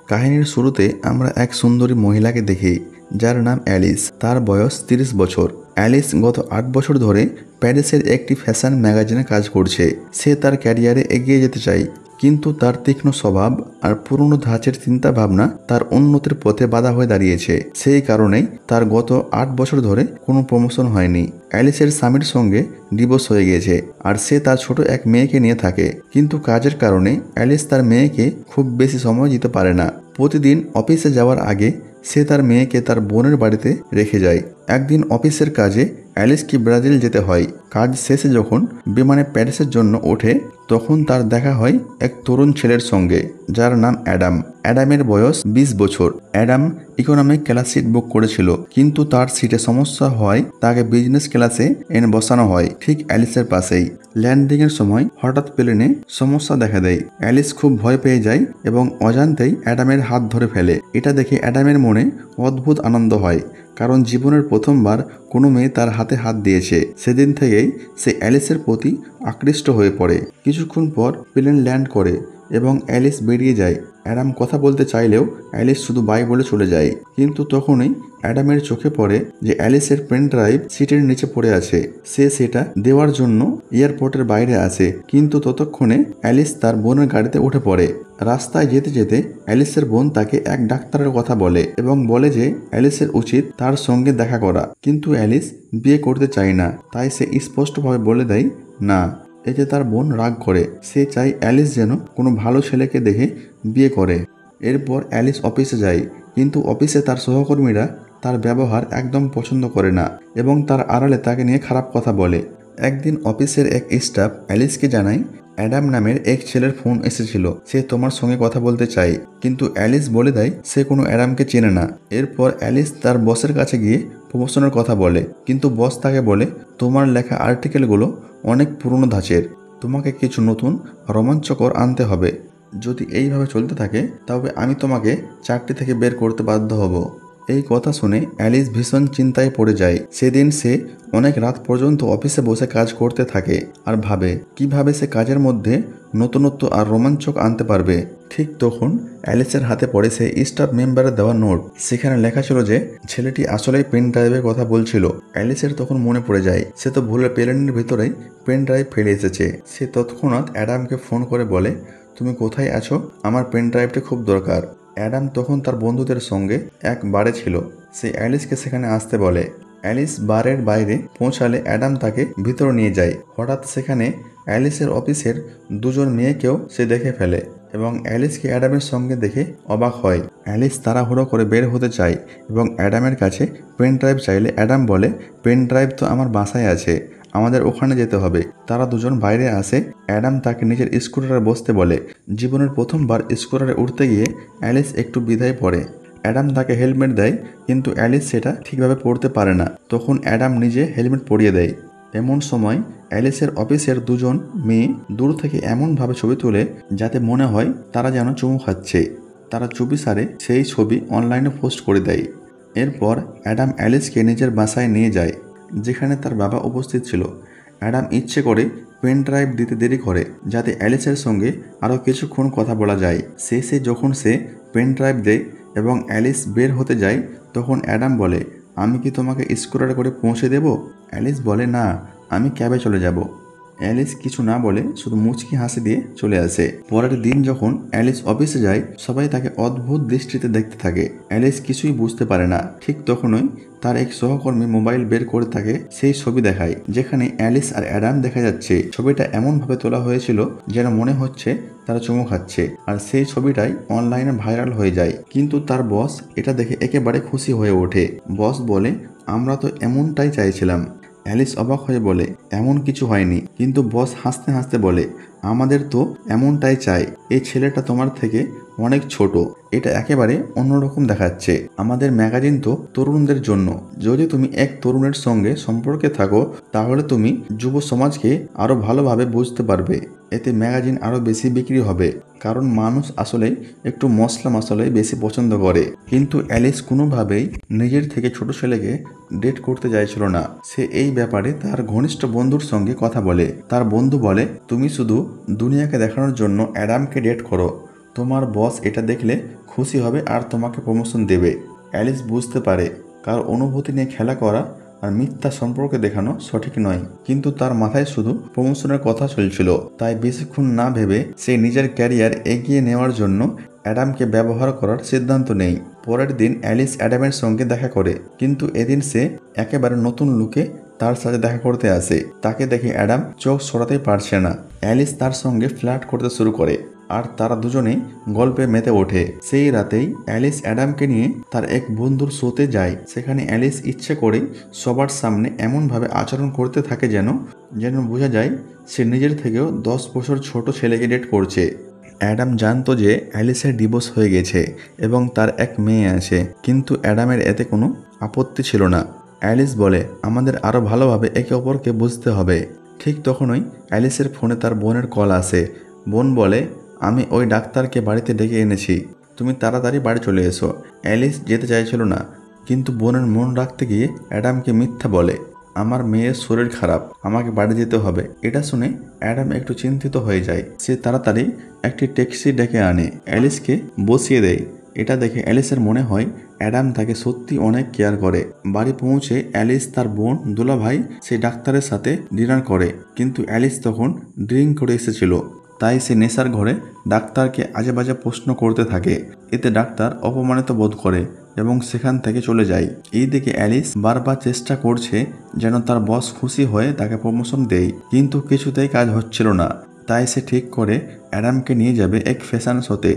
কাহিনীর শুরুতে আমরা এক সুন্দরী মহিলাকে দেখি যার নাম অ্যালিস। তার বয়স 30 বছর। অ্যালিস গত 8 বছর ধরে প্যারিসের একটি ফ্যাশন ম্যাগাজিনে কাজ করছে। সে তার ক্যারিয়ারে এগিয়ে যেতে চায়, কিন্তু তার তীক্ষ্ণ স্বভাব আর পুরনো ধাঁচের চিন্তাভাবনা তার উন্নতির পথে বাধা হয়ে দাঁড়িয়েছে। সেই কারণেই তার গত 8 বছর ধরে কোনো প্রমোশন হয়নি। অ্যালিসের স্বামীর সঙ্গে ডিভোর্স হয়ে গেছে আর সে তার ছোট এক মেয়েকে নিয়ে থাকে। কিন্তু কাজের কারণে অ্যালিস তার মেয়েকে খুব বেশি সময় দিতে পারে না। প্রতিদিন অফিসে যাওয়ার আগে সে তার মেয়েকে তার বোনের বাড়িতে রেখে যায়। একদিন অফিসের কাজে অ্যালিসকে ব্রাজিল যেতে হয়। কাজ শেষে যখন বিমানে প্যারিসের জন্য ওঠে, তখন তার দেখা হয় এক তরুণ ছেলের সঙ্গে যার নাম অ্যাডাম। অ্যাডামের বয়স 20 বছর। Adam economic class seat book করেছিল, কিন্তু তার সিটে সমস্যা হয় তাকে বিজনেস ক্লাসে এনে বসানো হয়, ঠিক অ্যালিসের পাশেই। ল্যান্ডিংয়ের সময় হঠাৎ প্লেনে সমস্যা দেখা দেয়। অ্যালিস খুব ভয় পেয়ে যায় এবং অজান্তেই অ্যাডামের হাত ধরে ফেলে। এটা দেখে অ্যাডামের মনে অদ্ভুত আনন্দ হয়, কারণ জীবনের প্রথমবার কোনো মেয়ে তার হাতে হাত দিয়েছে। সেদিন থেকেই সে অ্যালিসের প্রতি আকৃষ্ট হয়ে পড়ে। কিছুক্ষণ পর প্লেন ল্যান্ড করে এবং অ্যালিস বেরিয়ে যায়। অ্যাডাম কথা বলতে চাইলেও অ্যালিস শুধু বাই বলে চলে যায়। কিন্তু তখনই অ্যাডামের চোখে পড়ে যে অ্যালিসের পেন ড্রাইভ সিটের নিচে পড়ে আছে। সে সেটা দেওয়ার জন্য এয়ারপোর্টের বাইরে আসে, কিন্তু ততক্ষণে অ্যালিস তার বোনের গাড়িতে উঠে পড়ে। রাস্তায় যেতে যেতে অ্যালিসের বোন তাকে এক ডাক্তারের কথা বলে এবং বলে যে অ্যালিসের উচিত তার সঙ্গে দেখা করা। কিন্তু অ্যালিস বিয়ে করতে চায় না, তাই সে স্পষ্টভাবে বলে দেয় না। এতে তার বোন রাগ করে। সে চায় অ্যালিস যেন কোনো ভালো ছেলেকে দেখে বিয়ে করে। এরপর অ্যালিস অফিসে যায়, কিন্তু অফিসে তার সহকর্মীরা তার ব্যবহার একদম পছন্দ করে না এবং তার আড়ালে তাকে নিয়ে খারাপ কথা বলে। একদিন অফিসের এক স্টাফ অ্যালিসকে জানায় অ্যাডাম নামের এক ছেলের ফোন এসেছিল, সে তোমার সঙ্গে কথা বলতে চায়। কিন্তু অ্যালিস বলে দেয় সে কোনো অ্যাডামকে চেনে না। এরপর অ্যালিস তার বসের কাছে গিয়ে প্রমোশনের কথা বলে, কিন্তু বস তাকে বলে তোমার লেখা আর্টিকেলগুলো অনেক পুরনো ধাঁচের, তোমাকে কিছু নতুন রোমাঞ্চকর আনতে হবে। যদি এইভাবে চলতে থাকে তবে আমি তোমাকে চাকরি থেকে বের করতে বাধ্য হব। এই কথা শুনে অ্যালিস ভীষণ চিন্তায় পড়ে যায়। সেদিন সে অনেক রাত পর্যন্ত অফিসে বসে কাজ করতে থাকে আর ভাবে কিভাবে সে কাজের মধ্যে নতুনত্ব আর রোমাঞ্চক আনতে পারবে। ঠিক তখন অ্যালিসের হাতে পড়ে সেই স্টাফ মেম্বারের দেওয়া নোট। সেখানে লেখা ছিল যে ছেলেটি আসলেই পেন ড্রাইভের কথা বলছিল। অ্যালিসের তখন মনে পড়ে যায় সে তো ভুলে প্লেনের ভিতরেই পেন ড্রাইভ ফেলে এসেছে। সে তৎক্ষণাৎ অ্যাডামকে ফোন করে বলে তুমি কোথায় আছো, আমার পেন ড্রাইভটা খুব দরকার। অ্যাডাম তখন তার বন্ধুদের সঙ্গে এক বারে ছিল। সে অ্যালিসকে সেখানে আসতে বলে। অ্যালিস বারের বাইরে পৌঁছালে অ্যাডাম তাকে ভিতরে নিয়ে যায়। হঠাৎ সেখানে অ্যালিসের অফিসের দুজন মেয়েকেও সে দেখে ফেলে এবং অ্যালিসকে অ্যাডামের সঙ্গে দেখে অবাক হয়। অ্যালিস তাড়াহুড়ো করে বের হতে চায় এবং অ্যাডামের কাছে পেন ড্রাইভ চাইলে অ্যাডাম বলে পেন ড্রাইভ তো আমার বাসায় আছে, আমাদের ওখানে যেতে হবে। তারা দুজন বাইরে আসে। অ্যাডাম তাকে নিজের স্কুটারে বসতে বলে। জীবনের প্রথমবার স্কুটারে উঠতে গিয়ে অ্যালিস একটু দ্বিধায় পড়ে। অ্যাডাম তাকে হেলমেট দেয়, কিন্তু অ্যালিস সেটা ঠিকভাবে পরতে পারে না। তখন অ্যাডাম নিজে হেলমেট পরিয়ে দেয়। এমন সময় অ্যালিসের অফিসের দুজন মেয়ে দূর থেকে এমনভাবে ছবি তোলে যাতে মনে হয় তারা যেন চুমু খাচ্ছে। তারা চুপিসারে সেই ছবি অনলাইনে পোস্ট করে দেয়। এরপর অ্যাডাম অ্যালিসকে নিজের বাসায় নিয়ে যায়, যেখানে তার বাবা উপস্থিত ছিল। অ্যাডাম ইচ্ছে করে পেন ড্রাইভ দিতে দেরি করে যাতে অ্যালিসের সঙ্গে আরও কিছুক্ষণ কথা বলা যায়। শেষে যখন সে পেন ড্রাইভ দেয় এবং অ্যালিস বের হতে যায়, তখন অ্যাডাম বলে আমি কি তোমাকে স্কুটারে করে পৌঁছে দেব? অ্যালিস বলে না, আমি ক্যাবে চলে যাব। অ্যালিস কিছু না বলে শুধু মুচকি হাসি দিয়ে চলে আসে। পরের দিন যখন অ্যালিস অফিসে যায়, সবাই তাকে অদ্ভুত দৃষ্টিতে দেখতে থাকে। অ্যালিস কিছুই বুঝতে পারে না। ঠিক তখনই তার এক সহকর্মী মোবাইল বের করে তাকে সেই ছবি দেখায়, যেখানে অ্যালিস আর অ্যাডাম দেখা যাচ্ছে। ছবিটা এমনভাবে তোলা হয়েছিল যেন মনে হচ্ছে তারা চুমু খাচ্ছে, আর সেই ছবিটাই অনলাইনে ভাইরাল হয়ে যায়। কিন্তু তার বস এটা দেখে একেবারে খুশি হয়ে ওঠে। বস বলে আমরা তো এমনটাই চাইছিলাম। অ্যালিস অবাক হয়ে বলে এমন কিছু হয়নি, কিন্তু বস হাসতে হাসতে বলে আমাদের তো এমনটাই চাই। এই ছেলেটা তোমার থেকে অনেক ছোট, এটা একেবারে অন্যরকম দেখাচ্ছে। আমাদের ম্যাগাজিন তো তরুণদের জন্য। যদি তুমি এক তরুণের সঙ্গে সম্পর্কে থাকো, তাহলে তুমি যুব সমাজকে আরো ভালোভাবে বুঝতে পারবে। এতে ম্যাগাজিন আরো বেশি বিক্রি হবে, কারণ মানুষ আসলে একটু মশলা মশলাই বেশি পছন্দ করে। কিন্তু অ্যালিস কোনোভাবেই নিজের থেকে ছোট ছেলেকে ডেট করতে চাইছিল না। সে এই ব্যাপারে তার ঘনিষ্ঠ বন্ধুর সঙ্গে কথা বলে। তার বন্ধু বলে তুমি শুধু দুনিয়াকে দেখানোর জন্য অ্যাডামকে ডেট করো, তোমার বস এটা দেখলে খুশি হবে আর তোমাকে প্রমোশন দেবে। অ্যালিস বুঝতে পারে কার অনুভূতি নিয়ে খেলা করা আর মিথ্যা সম্পর্কে দেখানো সঠিক নয়, কিন্তু তার মাথায় শুধু প্রমোশনের কথা চলছিল। তাই বেশিক্ষণ না ভেবে সে নিজের ক্যারিয়ার এগিয়ে নেওয়ার জন্য অ্যাডামকে ব্যবহার করার সিদ্ধান্ত নেয়। পরের দিন অ্যালিস অ্যাডামের সঙ্গে দেখা করে, কিন্তু এদিন সে একেবারে নতুন লুকে তার সাথে দেখা করতে আসে। তাকে দেখে অ্যাডাম চোখ সরাতেই পারছে না। অ্যালিস তার সঙ্গে ফ্লার্ট করতে শুরু করে আর তারা দুজনেই গল্পে মেতে ওঠে। সেই রাতেই অ্যালিস অ্যাডামকে নিয়ে তার এক বন্ধুর শোতে যায়। সেখানে অ্যালিস ইচ্ছে করেই সবার সামনে এমনভাবে আচরণ করতে থাকে যেন বোঝা যায় সে নিজের থেকেও 10 বছর ছোট ছেলেকে ডেট করছে। অ্যাডাম জানতো যে অ্যালিসের ডিভোর্স হয়ে গেছে এবং তার এক মেয়ে আছে, কিন্তু অ্যাডামের এতে কোনো আপত্তি ছিল না। অ্যালিস বলে, আমাদের আরও ভালোভাবে একে অপরকে বুঝতে হবে। ঠিক তখনই অ্যালিসের ফোনে তার বোনের কল আসে। বোন বলে, আমি ওই ডাক্তারকে বাড়িতে ডেকে এনেছি, তুমি তাড়াতাড়ি বাড়ি চলে এসো। অ্যালিস যেতে চাইছিল না, কিন্তু বোনের মন রাখতে গিয়ে অ্যাডামকে মিথ্যা বলে, আমার মেয়ের শরীর খারাপ, আমাকে বাড়ি যেতে হবে। এটা শুনে অ্যাডাম একটু চিন্তিত হয়ে যায়। সে তাড়াতাড়ি একটি ট্যাক্সি ডেকে আনে, অ্যালিসকে বসিয়ে দেয়। এটা দেখে অ্যালিসের মনে হয় অ্যাডাম তাকে সত্যি অনেক কেয়ার করে। বাড়ি পৌঁছে অ্যালিস তার বোন দুলাভাই সেই ডাক্তারের সাথে ডিনার করে, কিন্তু অ্যালিস তখন ড্রিঙ্ক করে এসেছিল। তাই সে নেশার ঘরে ডাক্তারকে আজে বাজে প্রশ্ন করতে থাকে। এতে ডাক্তার অপমানিত বোধ করে এবং সেখান থেকে চলে যায়। এইদিকে অ্যালিস বারবার চেষ্টা করছে যেন তার বস খুশি হয়ে তাকে প্রমোশন দেয়, কিন্তু কিছুতেই কাজ হচ্ছিল না। তাই সে ঠিক করে অ্যাডামকে নিয়ে যাবে এক ফ্যাশন শোতে,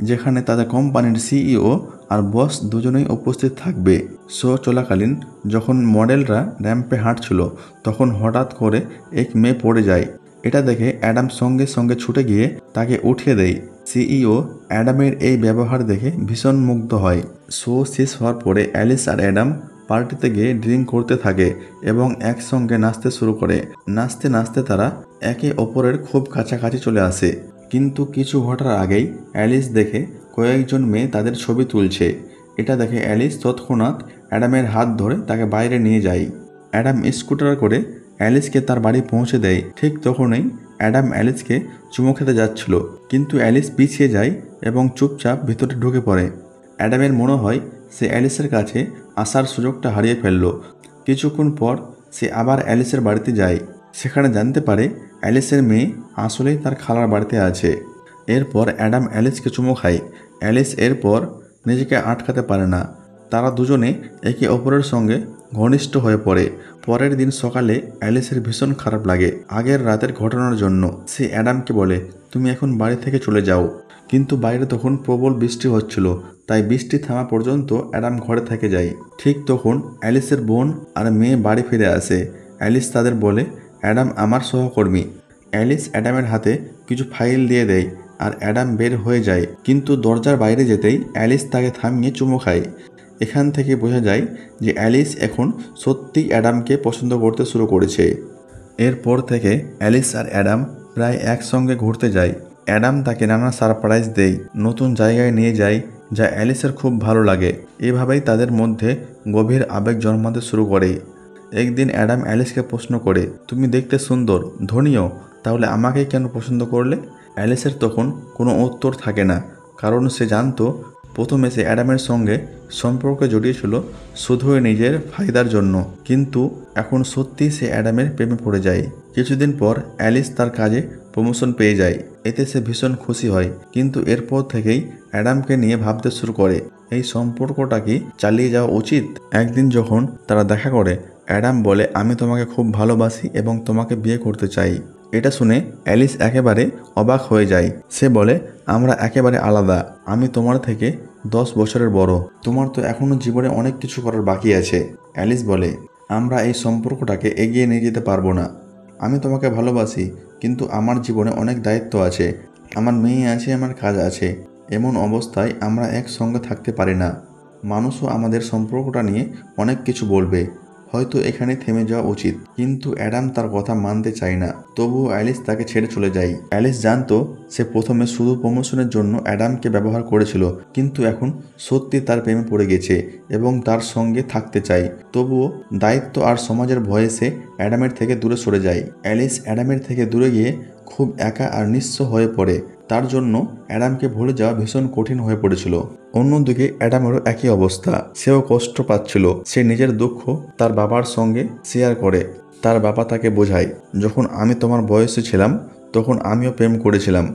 যেখানে তাদের কোম্পানির সিইও আর বস দুজনেই উপস্থিত থাকবে। শো চলাকালীন যখন মডেলরা র্যাম্পে হাঁটছিল, তখন হঠাৎ করে এক মেয়ে পড়ে যায়। এটা দেখে অ্যাডাম সঙ্গে সঙ্গে ছুটে গিয়ে তাকে উঠিয়ে দেয়। সিইও অ্যাডামের এই ব্যবহার দেখে ভীষণ মুগ্ধ হয়। শো শেষ হওয়ার পরে অ্যালিস আর অ্যাডাম পার্টিতে গিয়ে ড্রিঙ্ক করতে থাকে এবং একসঙ্গে নাচতে শুরু করে। নাচতে নাচতে তারা একে অপরের খুব কাছাকাছি চলে আসে, কিন্তু কিছু ঘটার আগেই অ্যালিস দেখে কয়েকজন মেয়ে তাদের ছবি তুলছে। এটা দেখে অ্যালিস তৎক্ষণাৎ অ্যাডামের হাত ধরে তাকে বাইরে নিয়ে যায়। অ্যাডাম স্কুটার করে অ্যালিসকে তার বাড়ি পৌঁছে দেয়। ঠিক তখনই অ্যাডাম অ্যালিসকে চুমু খেতে যাচ্ছিল, কিন্তু অ্যালিস পিছিয়ে যায় এবং চুপচাপ ভিতরে ঢুকে পড়ে। অ্যাডামের মনে হয় সে অ্যালিসের কাছে আসার সুযোগটা হারিয়ে ফেলল। কিছুক্ষণ পর সে আবার অ্যালিসের বাড়িতে যায়। সেখানে জানতে পারে অ্যালিসের মেয়ে আসলেই তার খালার বাড়িতে আছে। এরপর অ্যাডাম অ্যালিসকে চুমু খায়। অ্যালিস এরপর নিজেকে আটকাতে পারে না। তারা দুজনে একে অপরের সঙ্গে ঘনিষ্ঠ হয়ে পড়ে। পরের দিন সকালে অ্যালিসের ভীষণ খারাপ লাগে আগের রাতের ঘটনার জন্য। সে অ্যাডামকে বলে, তুমি এখন বাড়ি থেকে চলে যাও। কিন্তু বাইরে তখন প্রবল বৃষ্টি হচ্ছিল, তাই বৃষ্টি থামা পর্যন্ত অ্যাডাম ঘরে থেকে যায়। ঠিক তখন অ্যালিসের বোন আর মেয়ে বাড়ি ফিরে আসে। অ্যালিস তাদের বলে, অ্যাডাম আমার সহকর্মী। অ্যালিস অ্যাডামের হাতে কিছু ফাইল দিয়ে দেয় আর অ্যাডাম বের হয়ে যায়, কিন্তু দরজার বাইরে যেতেই অ্যালিস তাকে থামিয়ে চুমু খায়। এখান থেকে বোঝা যায় যে অ্যালিস এখন সত্যিই অ্যাডামকে পছন্দ করতে শুরু করেছে। এরপর থেকে অ্যালিস আর অ্যাডাম প্রায় একসঙ্গে ঘুরতে যায়। অ্যাডাম তাকে নানা সারপ্রাইজ দেয়, নতুন জায়গায় নিয়ে যায়, যা অ্যালিসের খুব ভালো লাগে। এভাবেই তাদের মধ্যে গভীর আবেগ জন্মাতে শুরু করে। একদিন অ্যাডাম অ্যালিসকে প্রশ্ন করে, তুমি দেখতে সুন্দর, ধনীও, তাহলে আমাকে কেন পছন্দ করলে? অ্যালিসের তখন কোনো উত্তর থাকে না, কারণ সে জানতো প্রথমে সে অ্যাডামের সঙ্গে সম্পর্কে জড়িয়েছিল শুধুই নিজের ফায়দার জন্য, কিন্তু এখন সত্যিই সে অ্যাডামের প্রেমে পড়ে যায়। কিছুদিন পর অ্যালিস তার কাজে প্রমোশন পেয়ে যায়। এতে সে ভীষণ খুশি হয়, কিন্তু এরপর থেকেই অ্যাডামকে নিয়ে ভাবতে শুরু করে এই সম্পর্কটা কি চালিয়ে যাওয়া উচিত। একদিন যখন তারা দেখা করে, অ্যাডাম বলে, আমি তোমাকে খুব ভালোবাসি এবং তোমাকে বিয়ে করতে চাই। এটা শুনে অ্যালিস একেবারে অবাক হয়ে যায়। সে বলে, আমরা একেবারে আলাদা, আমি তোমার থেকে 10 বছরের বড়, তোমার তো এখনও জীবনে অনেক কিছু করার বাকি আছে। অ্যালিস বলে, আমরা এই সম্পর্কটাকে এগিয়ে নিয়ে যেতে পারবো না। আমি তোমাকে ভালোবাসি, কিন্তু আমার জীবনে অনেক দায়িত্ব আছে, আমার মেয়ে আছে, আমার কাজ আছে। এমন অবস্থায় আমরা একসঙ্গে থাকতে পারি না। মানুষও আমাদের সম্পর্কটা নিয়ে অনেক কিছু বলবে, হয়তো এখানে থেমে যাওয়া উচিত। কিন্তু অ্যাডাম তার কথা মানতে চায় না। তবুও অ্যালিস তাকে ছেড়ে চলে যায়। অ্যালিস জানতো সে প্রথমে শুধু প্রমোশনের জন্য অ্যাডামকে ব্যবহার করেছিল, কিন্তু এখন সত্যি তার প্রেমে পড়ে গেছে এবং তার সঙ্গে থাকতে চায়। তবুও দায়িত্ব আর সমাজের ভয়ে সে অ্যাডামের থেকে দূরে সরে যায়। অ্যালিস অ্যাডামের থেকে দূরে গিয়ে খুব একা আর নিঃস্ব হয়ে পড়ে। তার জন্য অ্যাডামকে ভুলে যাওয়া ভীষণ কঠিন হয়ে পড়েছিল। অন্যদিকে অ্যাডামেরও একই অবস্থা, সেও কষ্ট পাচ্ছিল। সে নিজের দুঃখ তার বাবার সঙ্গে শেয়ার করে। তার বাবা তাকে বোঝায়, যখন আমি তোমার বয়সে ছিলাম তখন আমিও প্রেম করেছিলাম।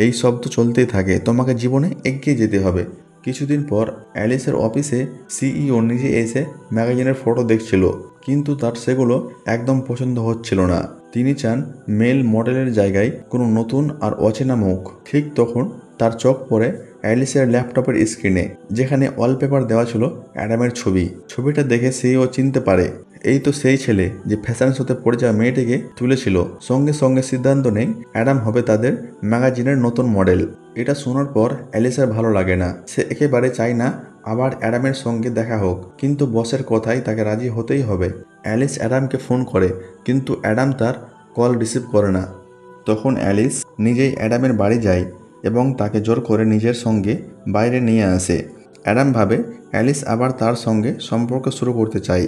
এই সব তো চলতেই থাকে, তোমাকে জীবনে এগিয়ে যেতে হবে। কিছুদিন পর অ্যালিসের অফিসে সিইও নিজে এসে ম্যাগাজিনের ফটো দেখছিল, কিন্তু তার সেগুলো একদম পছন্দ হচ্ছিল না। তিনি চান মেল মডেলের জায়গায় কোনো নতুন আর অচেনা মুখ। ঠিক তখন তার চোখ পড়ে অ্যালিসের ল্যাপটপের স্ক্রিনে, যেখানে ওয়ালপেপার দেওয়া ছিল অ্যাডামের ছবি। ছবিটা দেখে সেও চিনতে পারে, এই তো সেই ছেলে যে ফ্যাশন শোতে পড়ে যাওয়া মেয়েটিকে তুলেছিল। সঙ্গে সঙ্গে সিদ্ধান্ত নেই অ্যাডাম হবে তাদের ম্যাগাজিনের নতুন মডেল। এটা শোনার পর অ্যালিসের ভালো লাগে না। সে একেবারে চায় না আবার অ্যাডামের সঙ্গে দেখা হোক, কিন্তু বসের কথায় তাকে রাজি হতেই হবে। অ্যালিস অ্যাডামকে ফোন করে, কিন্তু অ্যাডাম তার কল রিসিভ করে না। তখন অ্যালিস নিজেই অ্যাডামের বাড়ি যায় এবং তাকে জোর করে নিজের সঙ্গে বাইরে নিয়ে আসে। অ্যাডাম ভাবে অ্যালিস আবার তার সঙ্গে সম্পর্ক শুরু করতে চায়,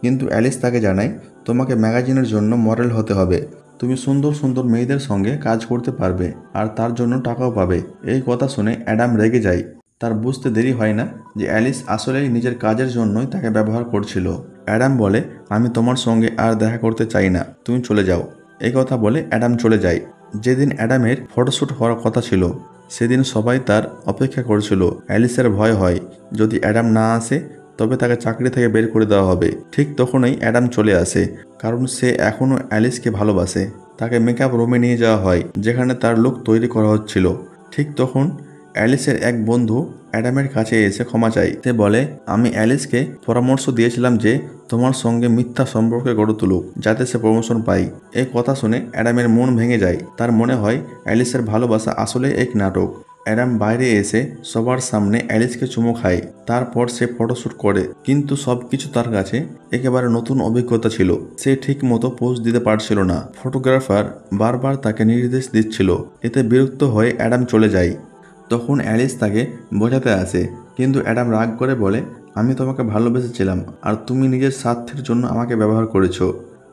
কিন্তু অ্যালিস তাকে জানায়, তোমাকে ম্যাগাজিনের জন্য মডেল হতে হবে। তুমি সুন্দর সুন্দর মেয়েদের সঙ্গে কাজ করতে পারবে আর তার জন্য টাকাও পাবে। এই কথা শুনে অ্যাডাম রেগে যায়। তার বুঝতে দেরি হয় না যে অ্যালিস আসলেই নিজের কাজের জন্যই তাকে ব্যবহার করছিল। অ্যাডাম বলে, আমি তোমার সঙ্গে আর দেখা করতে চাই না, তুমি চলে যাও। এই কথা বলে অ্যাডাম চলে যায়। যেদিন অ্যাডামের ফটোশ্যুট হওয়ার কথা ছিল সেদিন সবাই তার অপেক্ষা করছিল। অ্যালিসের ভয় হয় যদি অ্যাডাম না আসে তবে তাকে চাকরি থেকে বের করে দেওয়া হবে। ঠিক তখনই অ্যাডাম চলে আসে, কারণ সে এখনও অ্যালিসকে ভালোবাসে। তাকে মেকআপ রুমে নিয়ে যাওয়া হয়, যেখানে তার লুক তৈরি করা হচ্ছিল। ঠিক তখন অ্যালিসের এক বন্ধু অ্যাডামের কাছে এসে ক্ষমা চায়। সে বলে, আমি অ্যালিসকে পরামর্শ দিয়েছিলাম যে তোমার সঙ্গে মিথ্যা সম্পর্কে গড়ে তুলুক, যাতে সে প্রমোশন পায়। এই কথা শুনে অ্যাডামের মন ভেঙে যায়। তার মনে হয় অ্যালিসের ভালোবাসা আসলে এক নাটক। অ্যাডাম বাইরে এসে সবার সামনে অ্যালিসকে চুমু খায়। তারপর সে ফটোশ্যুট করে, কিন্তু সবকিছু তার কাছে একেবারে নতুন অভিজ্ঞতা ছিল। সে ঠিক মতো পোজ দিতে পারছিল না। ফটোগ্রাফার বারবার তাকে নির্দেশ দিচ্ছিল। এতে বিরক্ত হয়ে অ্যাডাম চলে যায়। তখন অ্যালিস তাকে বোঝাতে আসে, কিন্তু অ্যাডাম রাগ করে বলে, আমি তোমাকে ভালোবেসেছিলাম আর তুমি নিজের স্বার্থের জন্য আমাকে ব্যবহার করেছো।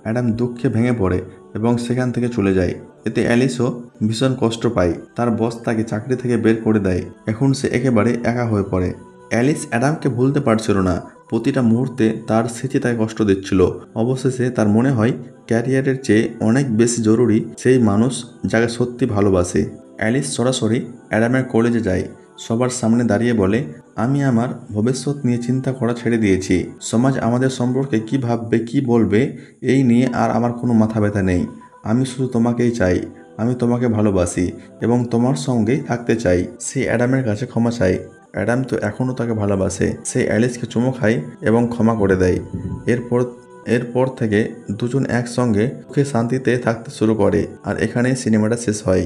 অ্যাডাম দুঃখে ভেঙে পড়ে এবং সেখান থেকে চলে যায়। এতে অ্যালিসও ভীষণ কষ্ট পায়। তার বস তাকে চাকরি থেকে বের করে দেয়। এখন সে একেবারে একা হয়ে পড়ে। অ্যালিস অ্যাডামকে ভুলতে পারছিল না। প্রতিটা মুহূর্তে তার স্মৃতি তাকে কষ্ট দিচ্ছিল। অবশেষে তার মনে হয় ক্যারিয়ারের চেয়ে অনেক বেশি জরুরি সেই মানুষ যাকে সত্যি ভালোবাসে। অ্যালিস সরাসরি অ্যাডামের কলেজে যায়। সবার সামনে দাঁড়িয়ে বলে, আমি আমার ভবিষ্যৎ নিয়ে চিন্তা করা ছেড়ে দিয়েছি। সমাজ আমাদের সম্পর্কে কী ভাববে, কী বলবে, এই নিয়ে আর আমার কোনো মাথা ব্যথা নেই। আমি শুধু তোমাকেই চাই। আমি তোমাকে ভালোবাসি এবং তোমার সঙ্গেই থাকতে চাই। সে অ্যাডামের কাছে ক্ষমা চায়। অ্যাডাম তো এখনও তাকে ভালোবাসে। সে অ্যালিসকে চুমু খায় এবং ক্ষমা করে দেয়। এরপর থেকে দুজন একসঙ্গে সুখে শান্তিতে থাকতে শুরু করে। আর এখানেই সিনেমাটা শেষ হয়।